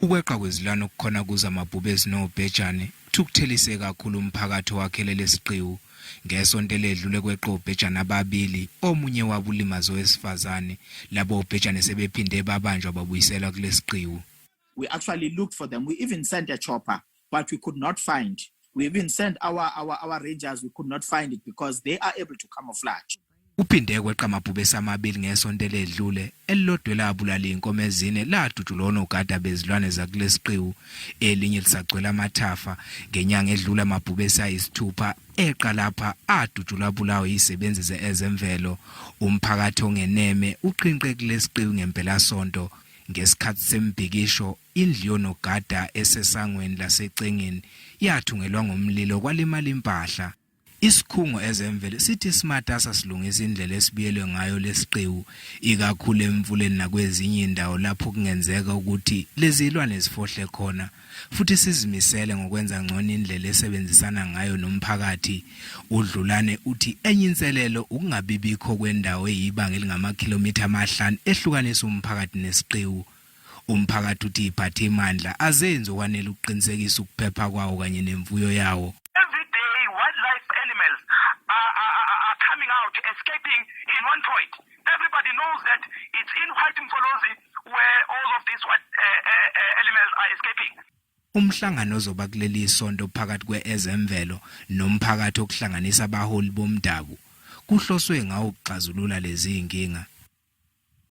Ukweqa kwezilwane okukhona kuza amabhubesi nobhejane thukuthelise kakhulu umphakathi wakhelele isiqiwu ngesonto ledlule kweqa obhejane ababili omunye wabo ulimazo wesifazane labo obhejane sebephinde babanjwa babuyisela kulesiqiwu. We actually looked for them. We even sent a chopper, but we could not find. We even sent our rangers. We could not find it because they are able to camouflage. Uphinde kweqa amabhubesi amabili ngesonto ledlule elilodwa labulala inkomo ezine ladutshulwa onogada bezilwane zakulesiqiwu elinye lisagcwele amathafa ngenyanga edlula amabhubesi ayisithupha eqa lapha adutshulwa bulawo izisebenzi ze-Ezemvelo umphakathi ongeneme uqinqe kulesiqiwu ngempela sonto ngesikhathi sembhikisho indlu yonogada esesangweni lasecengeni yathungelwa ngomlilo kwalimala impahla. Isikhungo Ezemvelo sithi simatasa silungisa indlela esibiyele ngayo lesiqiwu ikakhulu emvuleni nakwezinye indawo lapho kungenzeka ukuthi lezilwane zifohle khona futhi sizimisele ngokwenza ngcono indlela esebenzisana ngayo nomphakathi. Udlulane uthi enye inselelo ukungabibikho kwendawo eyibanga elingama-kilometer amahlanu ehlukanisa umphakathi nesiqiwu. Umphakathi uthi iphathimandla azenze okwanele ukuqinisekisa ukuphepha kwawo kanye nemfuyo yawo. Escaping in one point. Everybody knows that it's in Imfolozi where all of these animals are escaping. Umhlangano ozoba kuleli isonto phakathi kwe-Ezemvelo nomphakathi okuhlanganisa abaholi bomdabu kuhloswe ngawo ukuxazulula lezi inkinga.